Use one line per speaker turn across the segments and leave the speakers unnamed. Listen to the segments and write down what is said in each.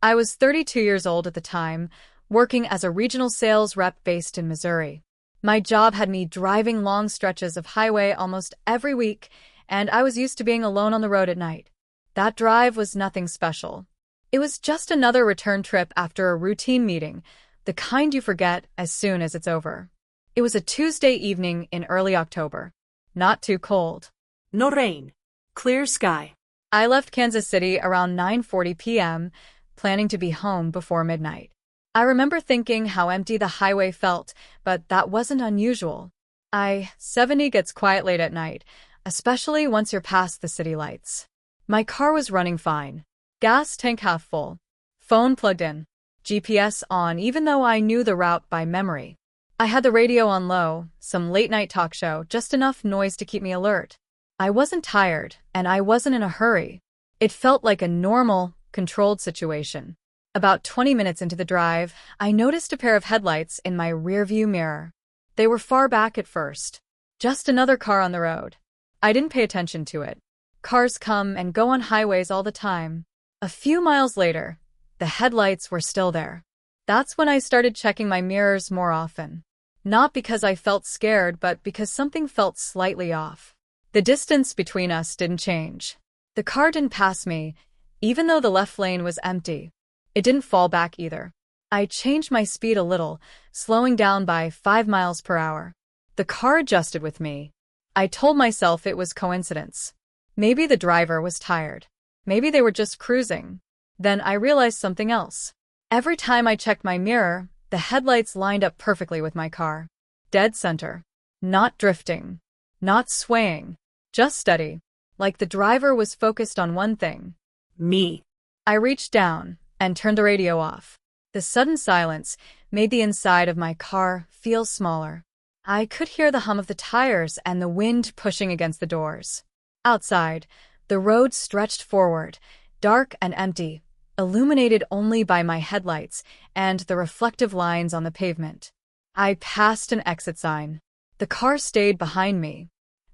I was 32 years old at the time, working as a regional sales rep based in Missouri. My job had me driving long stretches of highway almost every week, and I was used to being alone on the road at night. That drive was nothing special. It was just another return trip after a routine meeting, the kind you forget as soon as it's over. It was a Tuesday evening in early October. Not too cold.
No rain. Clear sky.
I left Kansas City around 9:40 p.m., planning to be home before midnight. I remember thinking how empty the highway felt, but that wasn't unusual. I-70 gets quiet late at night, especially once you're past the city lights. My car was running fine. Gas tank half full. Phone plugged in. GPS on even though I knew the route by memory. I had the radio on low, some late-night talk show, just enough noise to keep me alert. I wasn't tired, and I wasn't in a hurry. It felt like a normal, controlled situation. About 20 minutes into the drive, I noticed a pair of headlights in my rearview mirror. They were far back at first. Just another car on the road. I didn't pay attention to it. Cars come and go on highways all the time. A few miles later, the headlights were still there. That's when I started checking my mirrors more often. Not because I felt scared, but because something felt slightly off. The distance between us didn't change. The car didn't pass me, even though the left lane was empty. It didn't fall back either. I changed my speed a little, slowing down by 5 miles per hour. The car adjusted with me. I told myself it was coincidence. Maybe the driver was tired. Maybe they were just cruising. Then I realized something else. Every time I checked my mirror, the headlights lined up perfectly with my car. Dead center. Not drifting. Not swaying. Just steady. Like the driver was focused on one thing.
Me.
I reached down and turned the radio off. The sudden silence made the inside of my car feel smaller. I could hear the hum of the tires and the wind pushing against the doors. Outside, the road stretched forward, dark and empty, illuminated only by my headlights and the reflective lines on the pavement. I passed an exit sign. The car stayed behind me.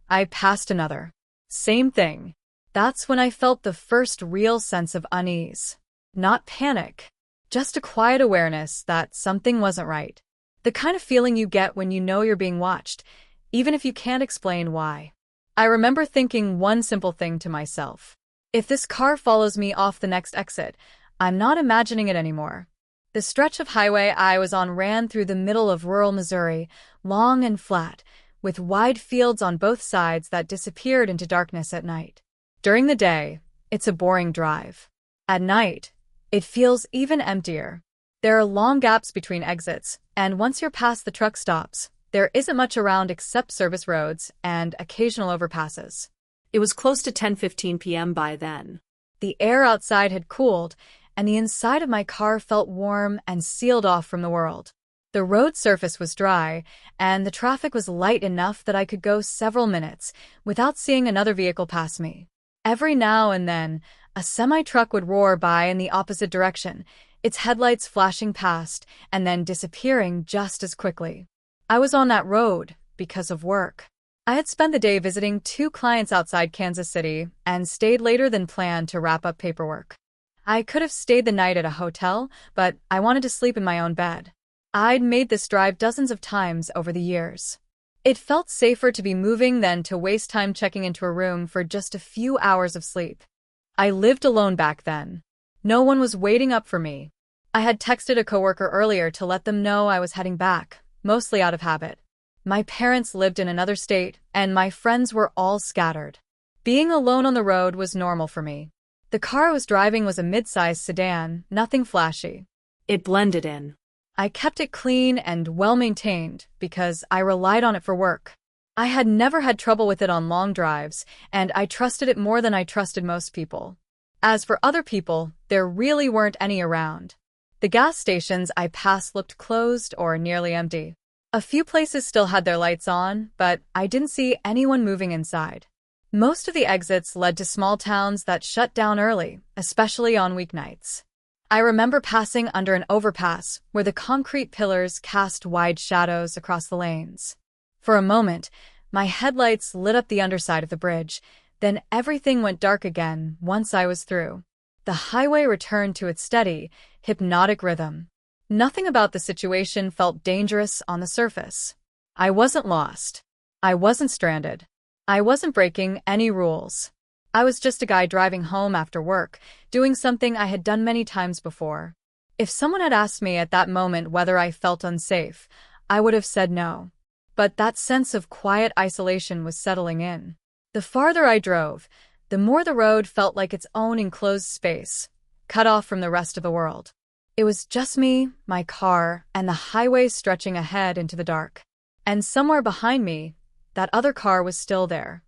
I passed another. Same thing. That's when I felt the first real sense of unease. Not panic, just a quiet awareness that something wasn't right. The kind of feeling you get when you know you're being watched, even if you can't explain why. I remember thinking one simple thing to myself. If this car follows me off the next exit, I'm not imagining it anymore. The stretch of highway I was on ran through the middle of rural Missouri, long and flat, with wide fields on both sides that disappeared into darkness at night. During the day, it's a boring drive. At night, it feels even emptier. There are long gaps between exits, and once you're past the truck stops, there isn't much around except service roads and occasional overpasses.
It was close to 10:15 p.m. by then.
The air outside had cooled, and the inside of my car felt warm and sealed off from the world. The road surface was dry, and the traffic was light enough that I could go several minutes without seeing another vehicle pass me. Every now and then, a semi-truck would roar by in the opposite direction, its headlights flashing past and then disappearing just as quickly. I was on that road because of work. I had spent the day visiting 2 clients outside Kansas City and stayed later than planned to wrap up paperwork. I could have stayed the night at a hotel, but I wanted to sleep in my own bed. I'd made this drive dozens of times over the years. It felt safer to be moving than to waste time checking into a room for just a few hours of sleep. I lived alone back then. No one was waiting up for me. I had texted a coworker earlier to let them know I was heading back, mostly out of habit. My parents lived in another state, and my friends were all scattered. Being alone on the road was normal for me. The car I was driving was a mid-sized sedan, nothing flashy.
It blended in.
I kept it clean and well-maintained because I relied on it for work. I had never had trouble with it on long drives, and I trusted it more than I trusted most people. As for other people, there really weren't any around. The gas stations I passed looked closed or nearly empty. A few places still had their lights on, but I didn't see anyone moving inside. Most of the exits led to small towns that shut down early, especially on weeknights. I remember passing under an overpass where the concrete pillars cast wide shadows across the lanes. For a moment, my headlights lit up the underside of the bridge, then everything went dark again once I was through. The highway returned to its steady, hypnotic rhythm. Nothing about the situation felt dangerous on the surface. I wasn't lost. I wasn't stranded. I wasn't breaking any rules. I was just a guy driving home after work, doing something I had done many times before. If someone had asked me at that moment whether I felt unsafe, I would have said no. But that sense of quiet isolation was settling in. The farther I drove, the more the road felt like its own enclosed space, cut off from the rest of the world. It was just me, my car, and the highway stretching ahead into the dark. And somewhere behind me, that other car was still there.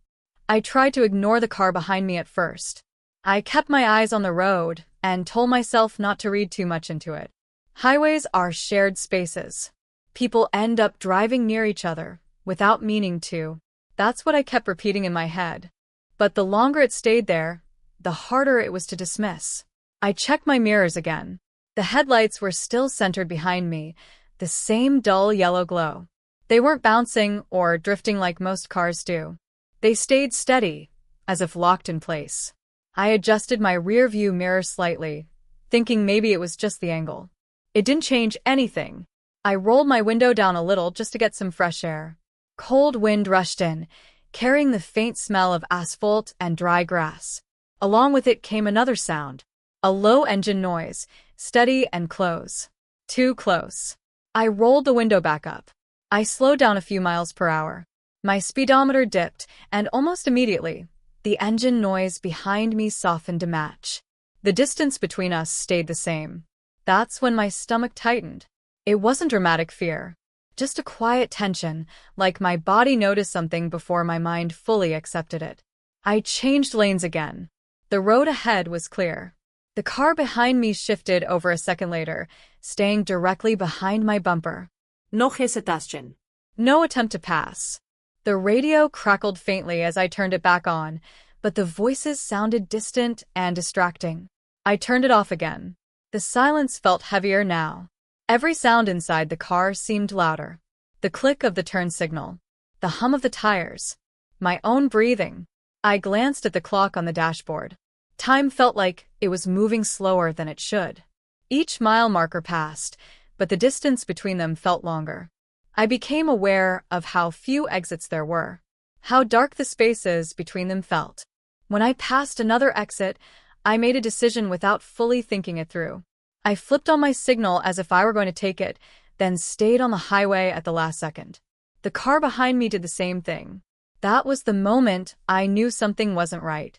I tried to ignore the car behind me at first. I kept my eyes on the road and told myself not to read too much into it. Highways are shared spaces. People end up driving near each other without meaning to. That's what I kept repeating in my head. But the longer it stayed there, the harder it was to dismiss. I checked my mirrors again. The headlights were still centered behind me, the same dull yellow glow. They weren't bouncing or drifting like most cars do. They stayed steady, as if locked in place. I adjusted my rear-view mirror slightly, thinking maybe it was just the angle. It didn't change anything. I rolled my window down a little just to get some fresh air. Cold wind rushed in, carrying the faint smell of asphalt and dry grass. Along with it came another sound, a low engine noise, steady and close. Too close. I rolled the window back up. I slowed down a few miles per hour. My speedometer dipped, and almost immediately, the engine noise behind me softened to match. The distance between us stayed the same. That's when my stomach tightened. It wasn't dramatic fear. Just a quiet tension, like my body noticed something before my mind fully accepted it. I changed lanes again. The road ahead was clear. The car behind me shifted over a second later, staying directly behind my bumper.
No hesitation.
No attempt to pass. The radio crackled faintly as I turned it back on, but the voices sounded distant and distracting. I turned it off again. The silence felt heavier now. Every sound inside the car seemed louder. The click of the turn signal. The hum of the tires. My own breathing. I glanced at the clock on the dashboard. Time felt like it was moving slower than it should. Each mile marker passed, but the distance between them felt longer. I became aware of how few exits there were, how dark the spaces between them felt. When I passed another exit, I made a decision without fully thinking it through. I flipped on my signal as if I were going to take it, then stayed on the highway at the last second. The car behind me did the same thing. That was the moment I knew something wasn't right.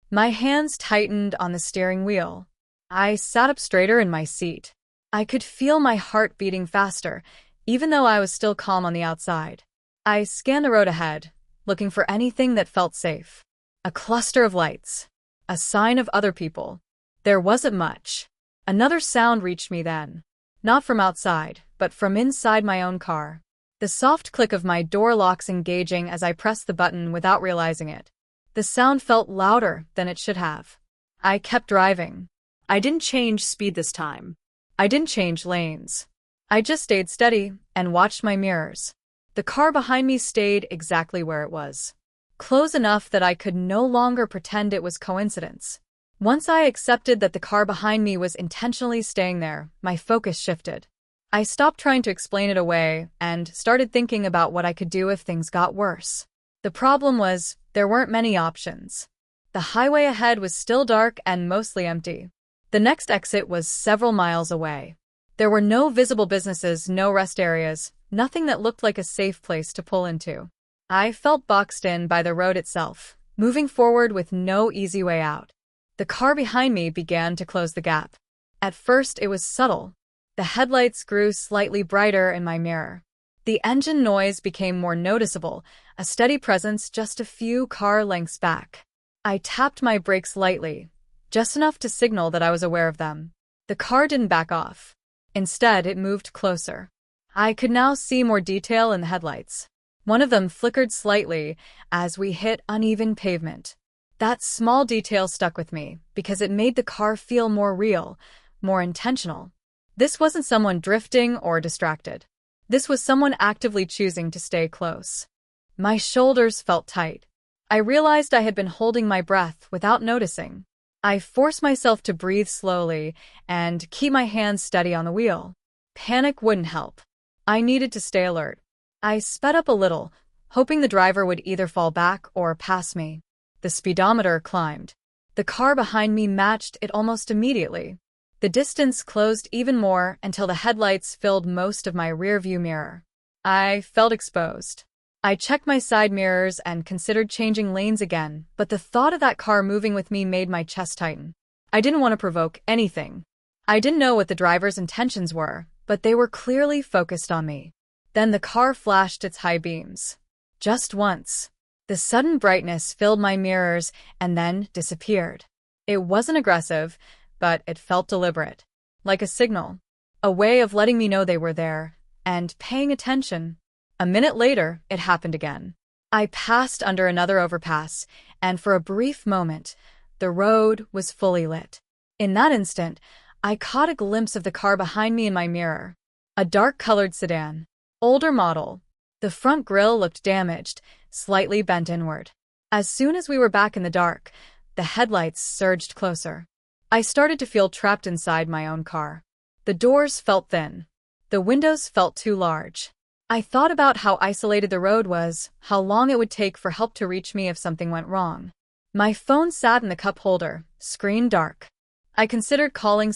My hands tightened on the steering wheel. I sat up straighter in my seat. I could feel my heart beating faster, even though I was still calm on the outside. I scanned the road ahead, looking for anything that felt safe. A cluster of lights. A sign of other people. There wasn't much. Another sound reached me then. Not from outside, but from inside my own car. The soft click of my door locks engaging as I pressed the button without realizing it. The sound felt louder than it should have. I kept driving.
I didn't change speed this time.
I didn't change lanes. I just stayed steady and watched my mirrors. The car behind me stayed exactly where it was. Close enough that I could no longer pretend it was coincidence. Once I accepted that the car behind me was intentionally staying there, my focus shifted. I stopped trying to explain it away and started thinking about what I could do if things got worse. The problem was, there weren't many options. The highway ahead was still dark and mostly empty. The next exit was several miles away. There were no visible businesses, no rest areas, nothing that looked like a safe place to pull into. I felt boxed in by the road itself, moving forward with no easy way out. The car behind me began to close the gap. At first it was subtle. The headlights grew slightly brighter in my mirror. The engine noise became more noticeable, a steady presence just a few car lengths back. I tapped my brakes lightly, just enough to signal that I was aware of them. The car didn't back off. Instead, it moved closer. I could now see more detail in the headlights. One of them flickered slightly as we hit uneven pavement. That small detail stuck with me because it made the car feel more real, more intentional. This wasn't someone drifting or distracted. This was someone actively choosing to stay close. My shoulders felt tight. I realized I had been holding my breath without noticing. I forced myself to breathe slowly and keep my hands steady on the wheel. Panic wouldn't help. I needed to stay alert. I sped up a little, hoping the driver would either fall back or pass me. The speedometer climbed. The car behind me matched it almost immediately. The distance closed even more until the headlights filled most of my rearview mirror. I felt exposed. I checked my side mirrors and considered changing lanes again, but the thought of that car moving with me made my chest tighten. I didn't want to provoke anything. I didn't know what the driver's intentions were, but they were clearly focused on me. Then the car flashed its high beams. Just once. The sudden brightness filled my mirrors and then disappeared. It wasn't aggressive, but it felt deliberate. Like a signal. A way of letting me know they were there and paying attention. A minute later, it happened again. I passed under another overpass, and for a brief moment, the road was fully lit. In that instant, I caught a glimpse of the car behind me in my mirror. A dark-colored sedan. Older model. The front grille looked damaged, slightly bent inward. As soon as we were back in the dark, the headlights surged closer. I started to feel trapped inside my own car. The doors felt thin. The windows felt too large. I thought about how isolated the road was, how long it would take for help to reach me if something went wrong. My phone sat in the cup holder, screen dark. I considered calling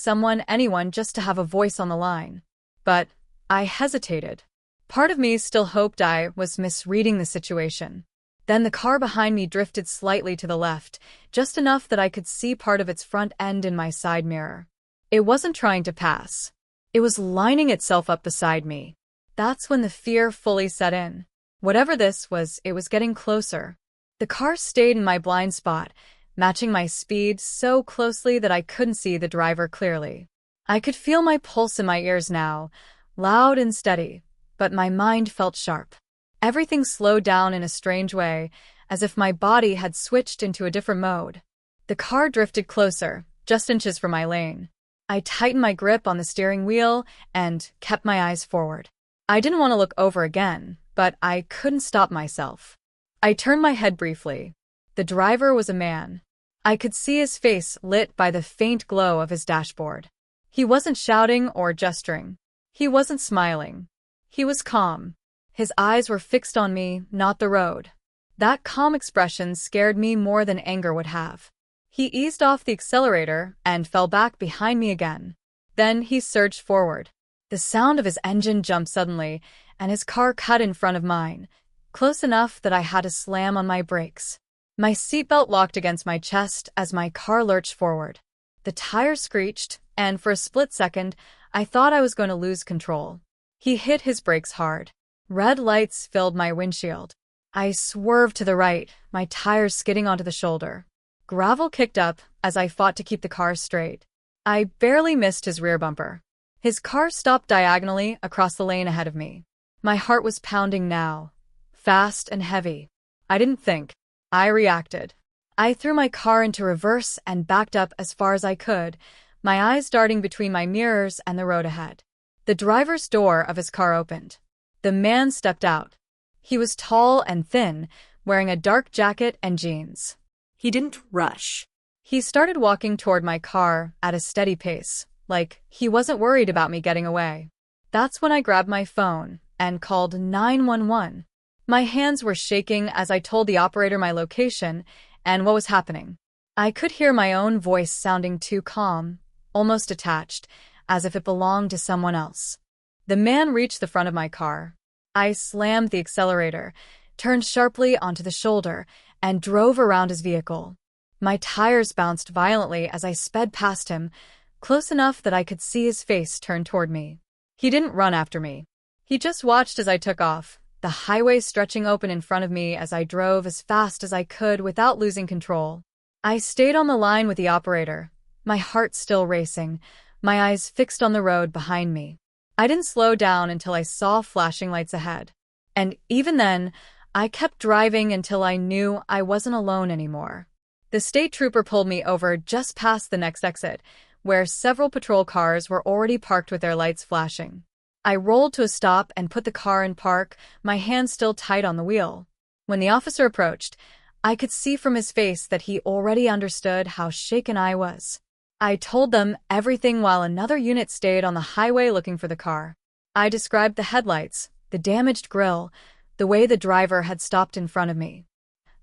anyone just to have a voice on the line. But I hesitated. Part of me still hoped I was misreading the situation. Then the car behind me drifted slightly to the left, just enough that I could see part of its front end in my side mirror. It wasn't trying to pass. It was lining itself up beside me. That's when the fear fully set in. Whatever this was, it was getting closer. The car stayed in my blind spot, matching my speed so closely that I couldn't see the driver clearly. I could feel my pulse in my ears now, loud and steady, but my mind felt sharp. Everything slowed down in a strange way, as if my body had switched into a different mode. The car drifted closer, just inches from my lane. I tightened my grip on the steering wheel and kept my eyes forward. I didn't want to look over again, but I couldn't stop myself. I turned my head briefly. The driver was a man. I could see his face lit by the faint glow of his dashboard. He wasn't shouting or gesturing. He wasn't smiling. He was calm. His eyes were fixed on me, not the road. That calm expression scared me more than anger would have. He eased off the accelerator and fell back behind me again. Then he surged forward. The sound of his engine jumped suddenly, and his car cut in front of mine, close enough that I had to slam on my brakes. My seatbelt locked against my chest as my car lurched forward. The tires screeched, and for a split second, I thought I was going to lose control. He hit his brakes hard. Red lights filled my windshield. I swerved to the right, my tires skidding onto the shoulder. Gravel kicked up as I fought to keep the car straight. I barely missed his rear bumper. His car stopped diagonally across the lane ahead of me. My heart was pounding now, fast and heavy. I didn't think. I reacted. I threw my car into reverse and backed up as far as I could, my eyes darting between my mirrors and the road ahead. The driver's door of his car opened. The man stepped out. He was tall and thin, wearing a dark jacket and jeans.
He didn't rush.
He started walking toward my car at a steady pace, like he wasn't worried about me getting away. That's when I grabbed my phone and called 911. My hands were shaking as I told the operator my location and what was happening. I could hear my own voice sounding too calm, almost detached, as if it belonged to someone else. The man reached the front of my car. I slammed the accelerator, turned sharply onto the shoulder, and drove around his vehicle. My tires bounced violently as I sped past him, close enough that I could see his face turn toward me. He didn't run after me. He just watched as I took off, the highway stretching open in front of me as I drove as fast as I could without losing control. I stayed on the line with the operator, my heart still racing, my eyes fixed on the road behind me. I didn't slow down until I saw flashing lights ahead. And even then, I kept driving until I knew I wasn't alone anymore. The state trooper pulled me over just past the next exit, where several patrol cars were already parked with their lights flashing. I rolled to a stop and put the car in park, my hands still tight on the wheel. When the officer approached, I could see from his face that he already understood how shaken I was. I told them everything while another unit stayed on the highway looking for the car. I described the headlights, the damaged grille, the way the driver had stopped in front of me.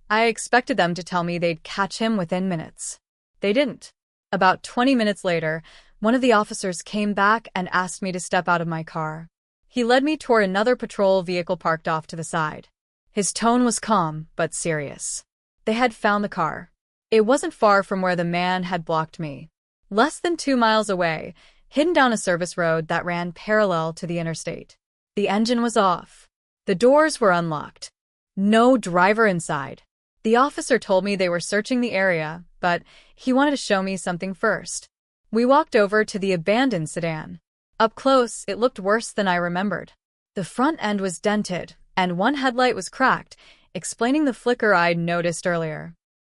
I expected them to tell me they'd catch him within minutes. They didn't. About 20 minutes later, one of the officers came back and asked me to step out of my car. He led me toward another patrol vehicle parked off to the side. His tone was calm, but serious. They had found the car. It wasn't far from where the man had blocked me. Less than 2 miles away, hidden down a service road that ran parallel to the interstate. The engine was off. The doors were unlocked. No driver inside. The officer told me they were searching the area, but he wanted to show me something first. We walked over to the abandoned sedan. Up close, it looked worse than I remembered. The front end was dented, and one headlight was cracked, explaining the flicker I'd noticed earlier.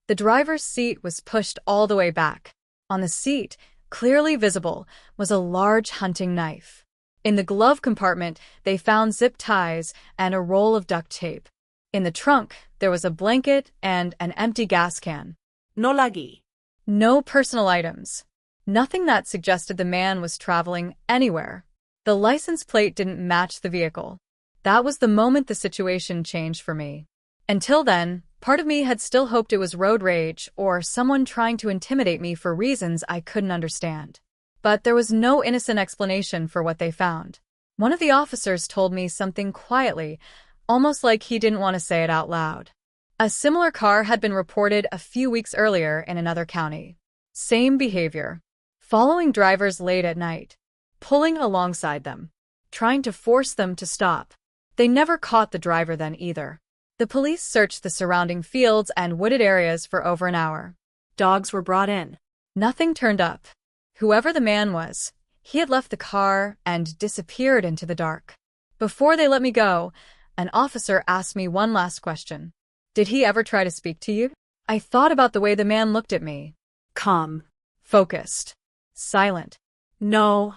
The driver's seat was pushed all the way back. On the seat, clearly visible, was a large hunting knife. In the glove compartment, they found zip ties and a roll of duct tape. In the trunk, there was a blanket and an empty gas can.
No lagi.
No personal items. Nothing that suggested the man was traveling anywhere. The license plate didn't match the vehicle. That was the moment the situation changed for me. Until then, part of me had still hoped it was road rage or someone trying to intimidate me for reasons I couldn't understand. But there was no innocent explanation for what they found. One of the officers told me something quietly, almost like he didn't want to say it out loud. A similar car had been reported a few weeks earlier in another county. Same behavior. Following drivers late at night. Pulling alongside them. Trying to force them to stop. They never caught the driver then either. The police searched the surrounding fields and wooded areas for over an hour.
Dogs were brought in.
Nothing turned up. Whoever the man was, he had left the car and disappeared into the dark. Before they let me go, an officer asked me one last question. Did he ever try to speak to you? I thought about the way the man looked at me.
Calm.
Focused. Silent.
No,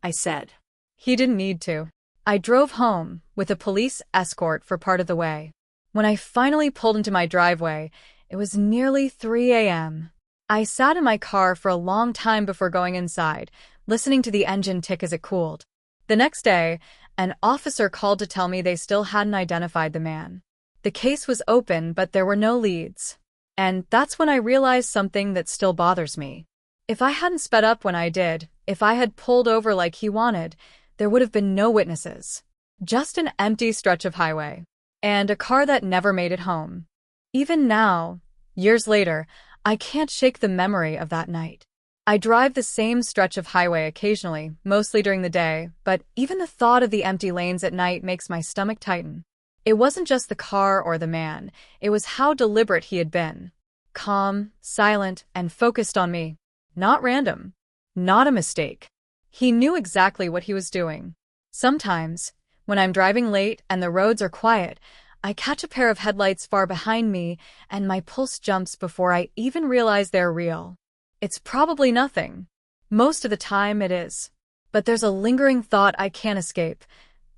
I said.
He didn't need to. I drove home with a police escort for part of the way. When I finally pulled into my driveway, it was nearly 3 a.m. I sat in my car for a long time before going inside, listening to the engine tick as it cooled. The next day, an officer called to tell me they still hadn't identified the man. The case was open, but there were no leads. And that's when I realized something that still bothers me. If I hadn't sped up when I did, if I had pulled over like he wanted, there would have been no witnesses. Just an empty stretch of highway. And a car that never made it home. Even now, years later, I can't shake the memory of that night. I drive the same stretch of highway occasionally, mostly during the day, but even the thought of the empty lanes at night makes my stomach tighten. It wasn't just the car or the man, it was how deliberate he had been. Calm, silent, and focused on me. Not random. Not a mistake. He knew exactly what he was doing. Sometimes, when I'm driving late and the roads are quiet, I catch a pair of headlights far behind me and my pulse jumps before I even realize they're real. It's probably nothing. Most of the time it is. But there's a lingering thought I can't escape.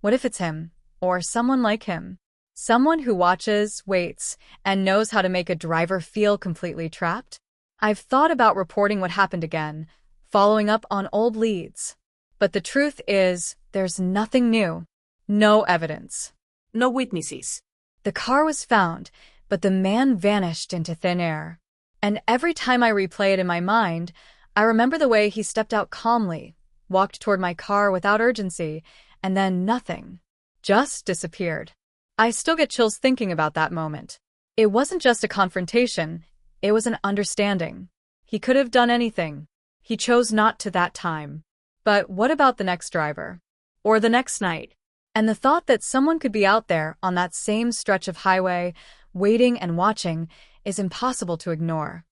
What if it's him? Or someone like him? Someone who watches, waits, and knows how to make a driver feel completely trapped? I've thought about reporting what happened again, following up on old leads. But the truth is, there's nothing new. No evidence.
No witnesses.
The car was found, but the man vanished into thin air. And every time I replay it in my mind, I remember the way he stepped out calmly, walked toward my car without urgency, and then nothing. Just disappeared. I still get chills thinking about that moment. It wasn't just a confrontation, it was an understanding. He could have done anything. He chose not to that time. But what about the next driver? Or the next night? And the thought that someone could be out there on that same stretch of highway, waiting and watching, is impossible to ignore.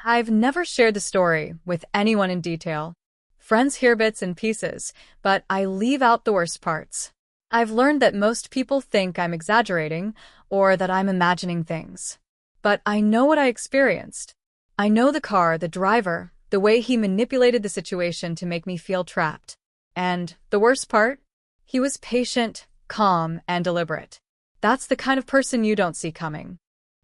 I've never shared the story with anyone in detail. Friends hear bits and pieces, but I leave out the worst parts. I've learned that most people think I'm exaggerating or that I'm imagining things. But I know what I experienced. I know the car, the driver, the way he manipulated the situation to make me feel trapped. And the worst part? He was patient, calm, and deliberate. That's the kind of person you don't see coming.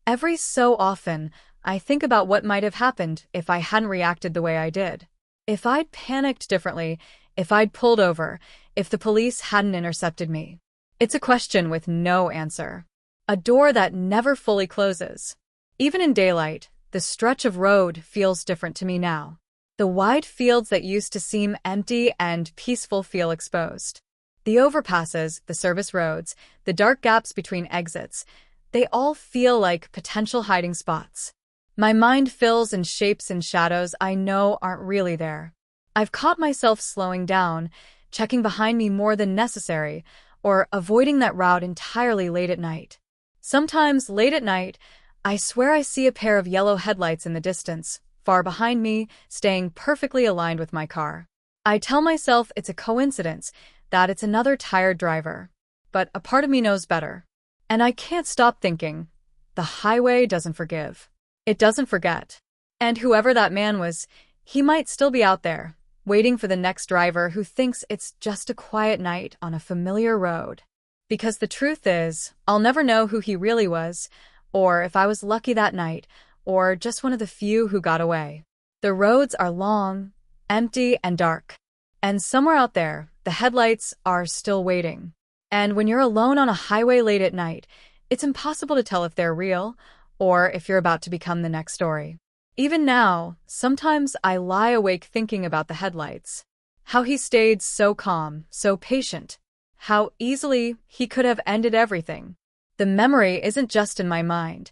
Every so often, I think about what might have happened if I hadn't reacted the way I did. If I'd panicked differently, if I'd pulled over, if the police hadn't intercepted me. It's a question with no answer. A door that never fully closes. Even in daylight, the stretch of road feels different to me now. The wide fields that used to seem empty and peaceful feel exposed. The overpasses, the service roads, the dark gaps between exits, they all feel like potential hiding spots. My mind fills in shapes and shadows I know aren't really there. I've caught myself slowing down, checking behind me more than necessary, or avoiding that route entirely late at night. Sometimes, late at night, I swear I see a pair of yellow headlights in the distance, far behind me, staying perfectly aligned with my car. I tell myself it's a coincidence, that it's another tired driver. But a part of me knows better. And I can't stop thinking, the highway doesn't forgive. It doesn't forget. And whoever that man was, he might still be out there, waiting for the next driver who thinks it's just a quiet night on a familiar road. Because the truth is, I'll never know who he really was, or if I was lucky that night, or just one of the few who got away. The roads are long, empty, and dark. And somewhere out there, the headlights are still waiting. And when you're alone on a highway late at night, it's impossible to tell if they're real, or if you're about to become the next story. Even now, sometimes I lie awake thinking about the headlights. How he stayed so calm, so patient. How easily he could have ended everything. The memory isn't just in my mind.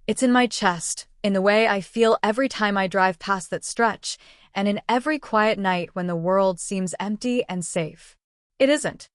It's in my chest, in the way I feel every time I drive past that stretch, and in every quiet night when the world seems empty and safe. It isn't.